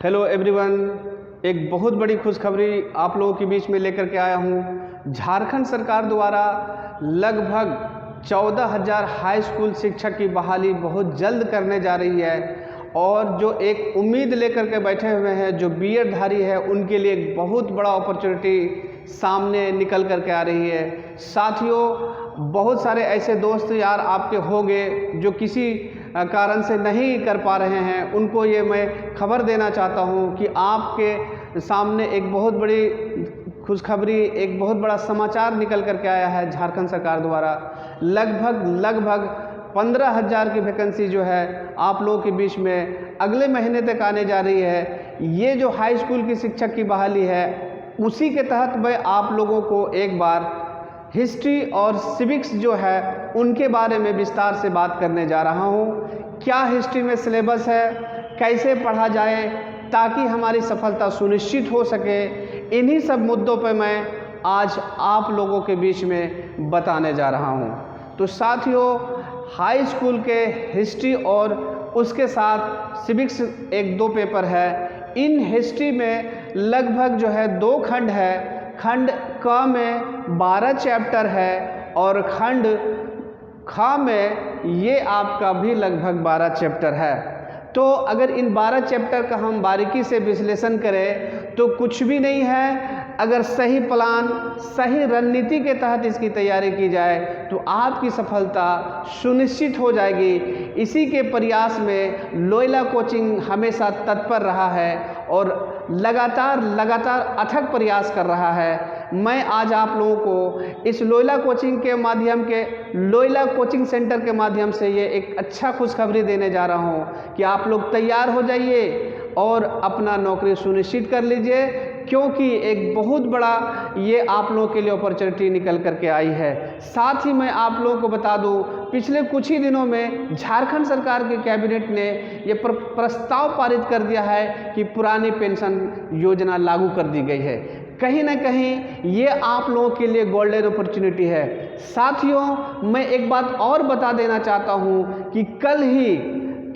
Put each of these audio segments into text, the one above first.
Hello everyone, एक बहुत बड़ी खुशखबरी आप लोगों के बीच में लेकर के आया हूँ। झारखंड सरकार द्वारा लगभग 14,000 हाई स्कूल शिक्षक की बहाली बहुत जल्द करने जा रही है और जो एक उम्मीद लेकर के बैठे हुए हैं जो बीएड धारी है उनके लिए एक बहुत बड़ा अपॉर्चुनिटी सामने निकल कर के आ रही है। साथियों, बहुत सारे ऐसे दोस्त यार आपके होंगे जो किसी कारण से नहीं कर पा रहे हैं, उनको ये मैं खबर देना चाहता हूँ कि आपके सामने एक बहुत बड़ी खुशखबरी, एक बहुत बड़ा समाचार निकल कर के आया है। झारखंड सरकार द्वारा लगभग 15,000 की वैकेंसी जो है आप लोगों के बीच में अगले महीने तक आने जा रही है। ये जो हाई स्कूल की शिक्षक की बहाली है उसी के तहत मैं आप लोगों को एक बार हिस्ट्री और सिविक्स जो है उनके बारे में विस्तार से बात करने जा रहा हूँ। क्या हिस्ट्री में सिलेबस है, कैसे पढ़ा जाए ताकि हमारी सफलता सुनिश्चित हो सके, इन्हीं सब मुद्दों पर मैं आज आप लोगों के बीच में बताने जा रहा हूँ। तो साथियों, हाई स्कूल के हिस्ट्री और उसके साथ सिविक्स एक दो पेपर है। इन हिस्ट्री में लगभग जो है 2 खंड है। खंड क में 12 चैप्टर है और खंड ख में ये आपका भी लगभग 12 चैप्टर है। तो अगर इन 12 चैप्टर का हम बारीकी से विश्लेषण करें तो कुछ भी नहीं है। अगर सही प्लान, सही रणनीति के तहत इसकी तैयारी की जाए तो आपकी सफलता सुनिश्चित हो जाएगी। इसी के प्रयास में लोयला कोचिंग हमेशा तत्पर रहा है और लगातार अथक प्रयास कर रहा है। मैं आज आप लोगों को इस लोयला कोचिंग के माध्यम के लोयला कोचिंग सेंटर के माध्यम से ये एक अच्छा खुशखबरी देने जा रहा हूँ कि आप लोग तैयार हो जाइए और अपना नौकरी सुनिश्चित कर लीजिए, क्योंकि एक बहुत बड़ा ये आप लोगों के लिए अपॉर्चुनिटी निकल करके आई है। साथ ही मैं आप लोगों को बता दूं, पिछले कुछ ही दिनों में झारखंड सरकार के कैबिनेट ने ये प्रस्ताव पारित कर दिया है कि पुरानी पेंशन योजना लागू कर दी गई है। कहीं ना कहीं ये आप लोगों के लिए गोल्डन अपॉर्चुनिटी है। साथियों, मैं एक बात और बता देना चाहता हूँ कि कल ही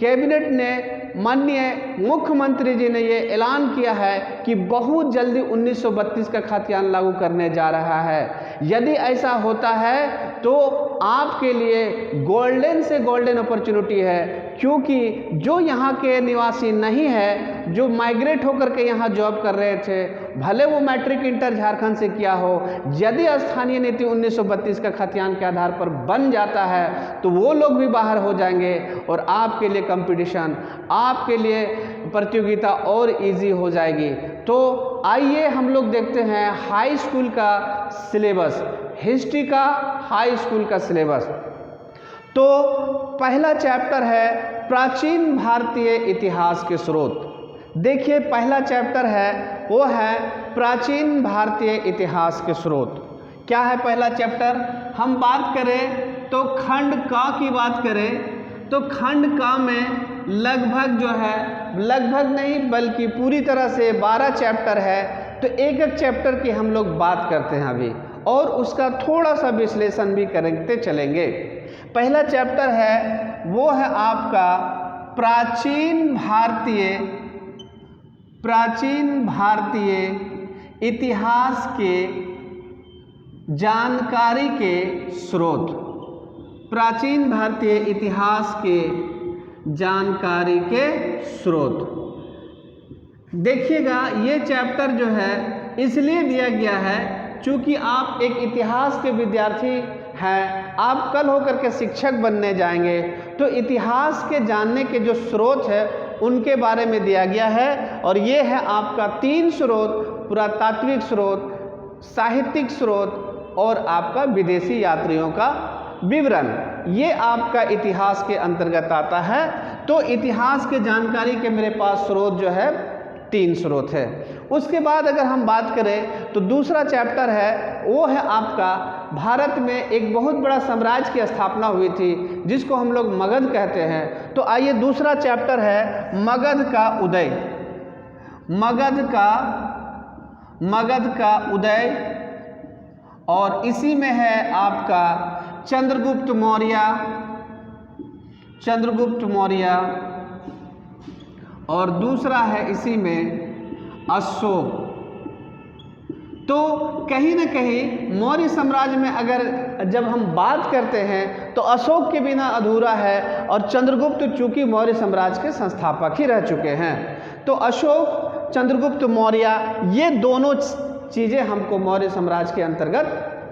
कैबिनेट ने, माननीय मुख्यमंत्री जी ने ये ऐलान किया है कि बहुत जल्दी 1932 का खाद्यान्न लागू करने जा रहा है। यदि ऐसा होता है तो आपके लिए गोल्डन से गोल्डन अपॉर्चुनिटी है, क्योंकि जो यहाँ के निवासी नहीं है, जो माइग्रेट होकर के यहाँ जॉब कर रहे थे, भले वो मैट्रिक इंटर झारखंड से किया हो, यदि स्थानीय नीति 1932 का खाद्यान्न के आधार पर बन जाता है तो वो लोग भी बाहर हो जाएंगे और आपके लिए कंपटीशन, आपके लिए प्रतियोगिता और इजी हो जाएगी। तो आइए हम लोग देखते हैं हाई स्कूल का सिलेबस, हिस्ट्री का हाई स्कूल का सिलेबस। तो पहला चैप्टर है प्राचीन भारतीय इतिहास के स्रोत। देखिए, पहला चैप्टर है वो है प्राचीन भारतीय इतिहास के स्रोत। क्या है पहला चैप्टर? हम बात करें तो खंड क की बात करें तो खंड क में लगभग जो है, लगभग नहीं बल्कि पूरी तरह से 12 चैप्टर है। तो एक एक चैप्टर की हम लोग बात करते हैं अभी और उसका थोड़ा सा विश्लेषण भी करते चलेंगे। पहला चैप्टर है वो है आपका प्राचीन भारतीय इतिहास के जानकारी के स्रोत। प्राचीन भारतीय इतिहास के जानकारी के स्रोत। देखिएगा, ये चैप्टर जो है इसलिए दिया गया है क्योंकि आप एक इतिहास के विद्यार्थी हैं, आप कल होकर के शिक्षक बनने जाएंगे, तो इतिहास के जानने के जो स्रोत है उनके बारे में दिया गया है। और ये है आपका 3 स्रोत: पुरातात्विक स्रोत, साहित्यिक स्रोत और आपका विदेशी यात्रियों का विवरण। ये आपका इतिहास के अंतर्गत आता है। तो इतिहास के जानकारी के मेरे पास स्रोत जो है 3 स्रोत है। उसके बाद अगर हम बात करें तो दूसरा चैप्टर है वो है आपका भारत में एक बहुत बड़ा साम्राज्य की स्थापना हुई थी जिसको हम लोग मगध कहते हैं। तो आइए, दूसरा चैप्टर है मगध का उदय। मगध का उदय, और इसी में है आपका चंद्रगुप्त मौर्य और दूसरा है इसी में अशोक। तो कहीं ना कहीं मौर्य साम्राज्य में अगर जब हम बात करते हैं तो अशोक के बिना अधूरा है, और चंद्रगुप्त चूंकि मौर्य साम्राज्य के संस्थापक ही रह चुके हैं, तो अशोक, चंद्रगुप्त मौर्य, ये दोनों चीज़ें हमको मौर्य साम्राज्य के अंतर्गत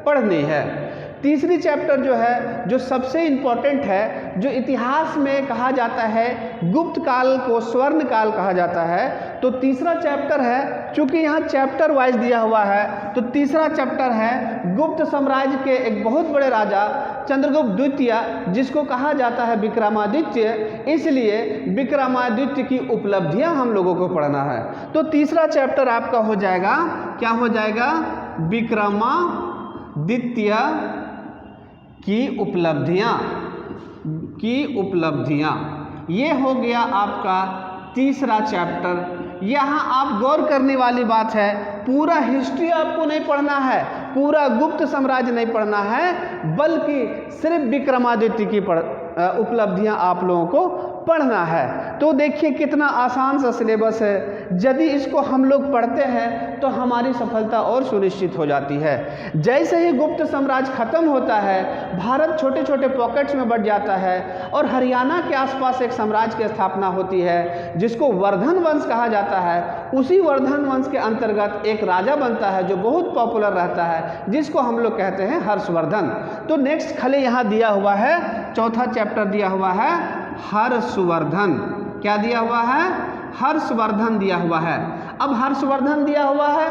पढ़नी है। तीसरी चैप्टर जो है, जो सबसे इम्पोर्टेंट है, जो इतिहास में कहा जाता है गुप्त काल को स्वर्ण काल कहा जाता है, तो तीसरा चैप्टर है, चूंकि यहाँ चैप्टर वाइज दिया हुआ है, तो तीसरा चैप्टर है गुप्त साम्राज्य के एक बहुत बड़े राजा चंद्रगुप्त द्वितीय, जिसको कहा जाता है विक्रमादित्य, इसलिए विक्रमादित्य की उपलब्धियां हम लोगों को पढ़ना है। तो तीसरा चैप्टर आपका हो जाएगा, क्या हो जाएगा, विक्रमादित्य की उपलब्धियां। ये हो गया आपका तीसरा चैप्टर। यहाँ आप गौर करने वाली बात है, पूरा हिस्ट्री आपको नहीं पढ़ना है, पूरा गुप्त साम्राज्य नहीं पढ़ना है, बल्कि सिर्फ विक्रमादित्य की उपलब्धियां आप लोगों को पढ़ना है। तो देखिए कितना आसान सा सिलेबस है, यदि इसको हम लोग पढ़ते हैं तो हमारी सफलता और सुनिश्चित हो जाती है। जैसे ही गुप्त साम्राज्य खत्म होता है, भारत छोटे छोटे पॉकेट्स में बढ़ जाता है और हरियाणा के आसपास एक साम्राज्य की स्थापना होती है जिसको वर्धन वंश कहा जाता है। उसी वर्धन वंश के अंतर्गत एक राजा बनता है जो बहुत पॉपुलर रहता है, जिसको हम लोग कहते हैं हर्षवर्धन। तो नेक्स्ट खाली यहाँ दिया हुआ है, चौथा चैप्टर दिया हुआ है हर्षवर्धन। क्या दिया हुआ है, हर्षवर्धन दिया हुआ है। अब हर्षवर्धन दिया हुआ है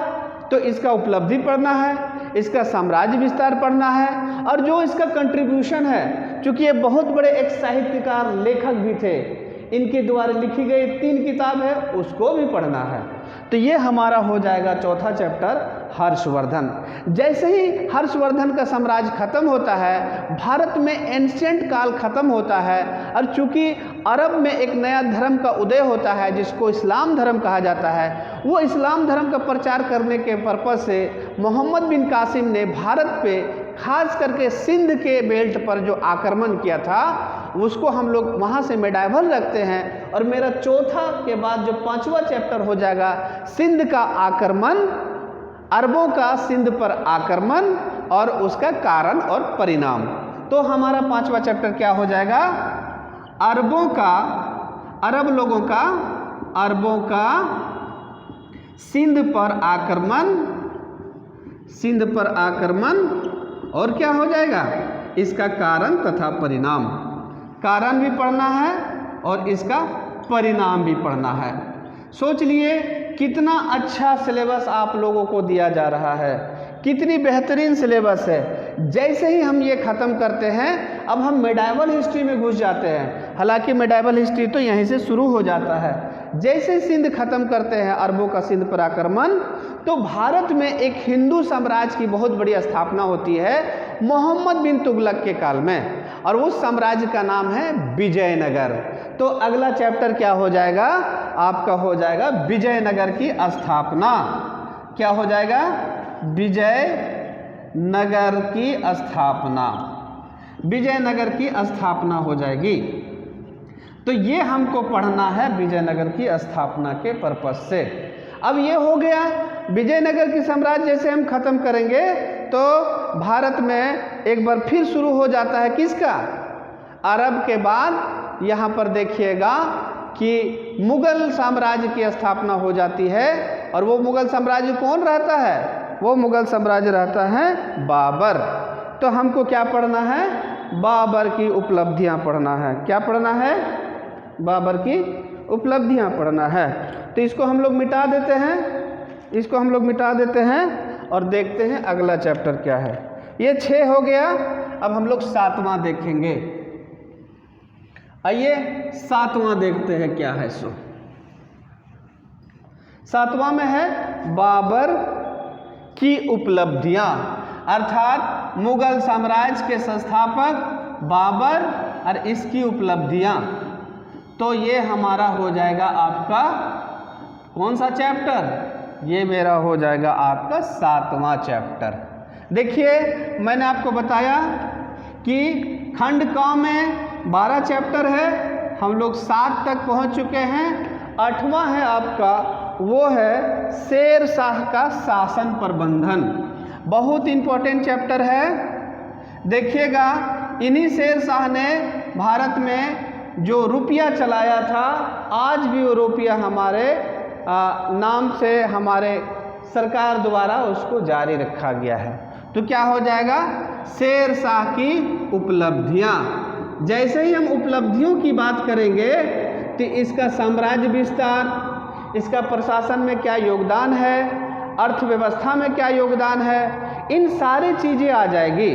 तो इसका उपलब्धि पढ़ना है, इसका साम्राज्य विस्तार पढ़ना है, और जो इसका कंट्रीब्यूशन है, क्योंकि ये बहुत बड़े एक साहित्यकार लेखक भी थे, इनके द्वारा लिखी गई 3 किताब है, उसको भी पढ़ना है। तो ये हमारा हो जाएगा चौथा चैप्टर हर्षवर्धन। जैसे ही हर्षवर्धन का साम्राज्य खत्म होता है, भारत में एंशिएंट काल खत्म होता है, और चूंकि अरब में एक नया धर्म का उदय होता है जिसको इस्लाम धर्म कहा जाता है, वो इस्लाम धर्म का प्रचार करने के पर्पज़ से मोहम्मद बिन कासिम ने भारत पे खास करके सिंध के बेल्ट पर जो आक्रमण किया था, उसको हम लोग वहाँ से मेडाइवल रखते हैं। और मेरा चौथा के बाद जो 5वां चैप्टर हो जाएगा सिंध का आक्रमण, अरबों का सिंध पर आक्रमण और उसका कारण और परिणाम। तो हमारा 5वां चैप्टर क्या हो जाएगा, अरबों का सिंध पर आक्रमण और क्या हो जाएगा, इसका कारण तथा परिणाम। कारण भी पढ़ना है और इसका परिणाम भी पढ़ना है। सोच लिए कितना अच्छा सिलेबस आप लोगों को दिया जा रहा है, कितनी बेहतरीन सिलेबस है। जैसे ही हम ये ख़त्म करते हैं, अब हम मेडाइवल हिस्ट्री में घुस जाते हैं। हालांकि मेडाइवल हिस्ट्री तो यहीं से शुरू हो जाता है। जैसे सिंध खत्म करते हैं, अरबों का सिंध पर आक्रमण, तो भारत में एक हिंदू साम्राज्य की बहुत बड़ी स्थापना होती है मोहम्मद बिन तुगलक के काल में, और उस साम्राज्य का नाम है विजयनगर। तो अगला चैप्टर क्या हो जाएगा, आपका हो जाएगा विजयनगर की स्थापना। क्या हो जाएगा, विजयनगर की स्थापना। विजयनगर की स्थापना हो जाएगी। तो ये हमको पढ़ना है विजयनगर की स्थापना के पर्पस से। अब ये हो गया विजयनगर की साम्राज्य। जैसे हम खत्म करेंगे तो भारत में एक बार फिर शुरू हो जाता है किसका, अरब के बाद यहाँ पर देखिएगा कि मुगल साम्राज्य की स्थापना हो जाती है। और वो मुगल साम्राज्य कौन रहता है, वो मुगल साम्राज्य रहता है बाबर। तो हमको क्या पढ़ना है, बाबर की उपलब्धियाँ पढ़ना है। क्या पढ़ना है, बाबर की उपलब्धियाँ पढ़ना है। तो इसको हम लोग मिटा देते हैं, और देखते हैं अगला चैप्टर क्या है। ये 6 हो गया। अब हम लोग 7वां देखेंगे। आइए 7वां देखते हैं क्या है। 7वां में है बाबर की उपलब्धियां, अर्थात मुगल साम्राज्य के संस्थापक बाबर और इसकी उपलब्धियां। तो ये हमारा हो जाएगा आपका कौन सा चैप्टर, ये मेरा हो जाएगा आपका 7वां चैप्टर। देखिए मैंने आपको बताया कि खंड क में 12 चैप्टर है, हम लोग 7 तक पहुंच चुके हैं, 8वां है आपका, वो है शेर शाह का शासन प्रबंधन। बहुत इंपॉर्टेंट चैप्टर है। देखिएगा, इन्हीं शेर शाह ने भारत में जो रुपया चलाया था, आज भी वो रुपया हमारे नाम से हमारे सरकार द्वारा उसको जारी रखा गया है। तो क्या हो जाएगा, शेर शाह की उपलब्धियां। जैसे ही हम उपलब्धियों की बात करेंगे तो इसका साम्राज्य विस्तार, इसका प्रशासन में क्या योगदान है, अर्थव्यवस्था में क्या योगदान है, इन सारी चीज़ें आ जाएगी।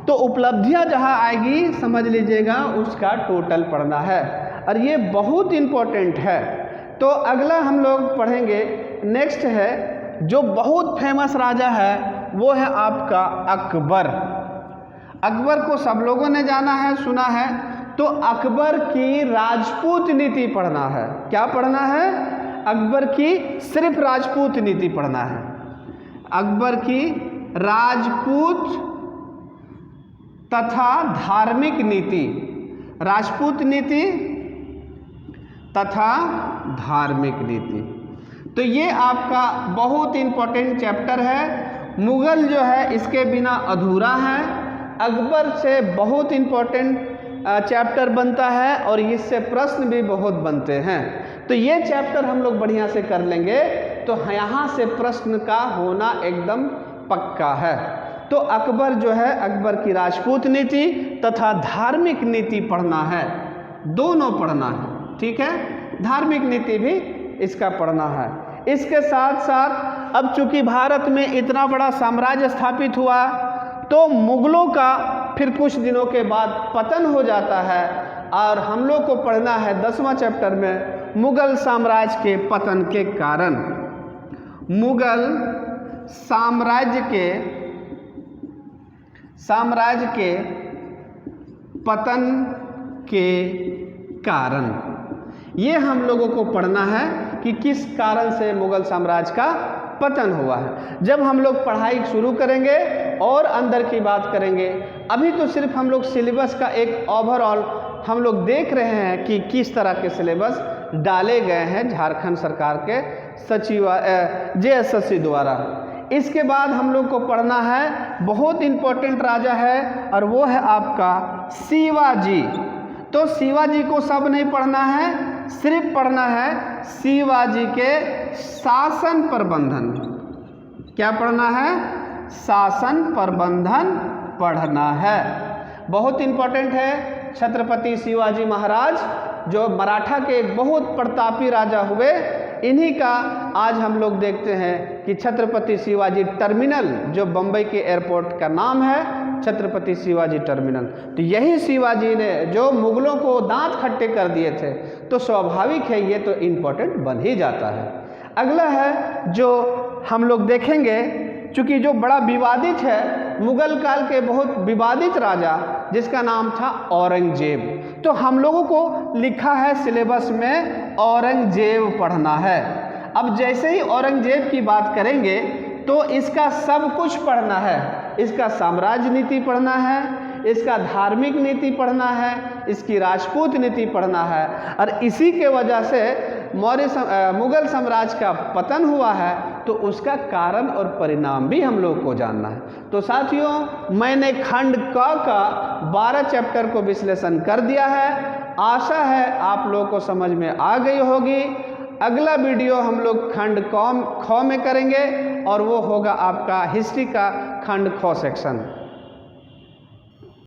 तो उपलब्धियां जहां आएगी समझ लीजिएगा उसका टोटल पढ़ना है, और ये बहुत इम्पोर्टेंट है। तो अगला हम लोग पढ़ेंगे, नेक्स्ट है जो बहुत फेमस राजा है, वो है आपका अकबर। अकबर को सब लोगों ने जाना है, सुना है। तो अकबर की राजपूत नीति पढ़ना है। क्या पढ़ना है? अकबर की सिर्फ राजपूत नीति पढ़ना है। अकबर की राजपूत तथा धार्मिक नीति, राजपूत नीति तथा धार्मिक नीति। तो ये आपका बहुत इंपॉर्टेंट चैप्टर है। मुगल जो है इसके बिना अधूरा है। अकबर से बहुत इंपॉर्टेंट चैप्टर बनता है और इससे प्रश्न भी बहुत बनते हैं। तो ये चैप्टर हम लोग बढ़िया से कर लेंगे तो यहाँ से प्रश्न का होना एकदम पक्का है। तो अकबर जो है, अकबर की राजपूत नीति तथा धार्मिक नीति पढ़ना है, दोनों पढ़ना है, ठीक है। धार्मिक नीति भी इसका पढ़ना है। इसके साथ साथ अब चूंकि भारत में इतना बड़ा साम्राज्य स्थापित हुआ तो मुगलों का फिर कुछ दिनों के बाद पतन हो जाता है, और हम लोग को पढ़ना है 10वां चैप्टर में मुगल साम्राज्य के पतन के कारण। मुगल साम्राज्य के पतन के कारण, ये हम लोगों को पढ़ना है कि किस कारण से मुगल साम्राज्य का पतन हुआ है। जब हम लोग पढ़ाई शुरू करेंगे और अंदर की बात करेंगे। अभी तो सिर्फ हम लोग सिलेबस का एक ओवरऑल हम लोग देख रहे हैं कि किस तरह के सिलेबस डाले गए हैं झारखंड सरकार के JSSC द्वारा। इसके बाद हम लोग को पढ़ना है, बहुत इम्पोर्टेंट राजा है और वो है आपका शिवाजी। तो शिवाजी को सब नहीं पढ़ना है, सिर्फ पढ़ना है शिवाजी के शासन प्रबंधन। क्या पढ़ना है? शासन प्रबंधन पढ़ना है। बहुत इम्पोर्टेंट है। छत्रपति शिवाजी महाराज जो मराठा के एक बहुत प्रतापी राजा हुए, इन्हीं का आज हम लोग देखते हैं कि छत्रपति शिवाजी टर्मिनल, जो बम्बई के एयरपोर्ट का नाम है छत्रपति शिवाजी टर्मिनल। तो यही शिवाजी ने जो मुगलों को दांत खट्टे कर दिए थे, तो स्वाभाविक है ये तो इम्पोर्टेंट बन ही जाता है। अगला है जो हम लोग देखेंगे, चूँकि जो बड़ा विवादित है, मुगल काल के बहुत विवादित राजा जिसका नाम था औरंगजेब। तो हम लोगों को लिखा है सिलेबस में औरंगजेब पढ़ना है। अब जैसे ही औरंगजेब की बात करेंगे तो इसका सब कुछ पढ़ना है। इसका साम्राज्य नीति पढ़ना है, इसका धार्मिक नीति पढ़ना है, इसकी राजपूत नीति पढ़ना है, और इसी के वजह से मुगल साम्राज्य का पतन हुआ है, तो उसका कारण और परिणाम भी हम लोग को जानना है। तो साथियों, मैंने खंड क का 12 चैप्टर को विश्लेषण कर दिया है। आशा है आप लोगों को समझ में आ गई होगी। अगला वीडियो हम लोग खंड ख में करेंगे और वो होगा आपका हिस्ट्री का खंड ख सेक्शन।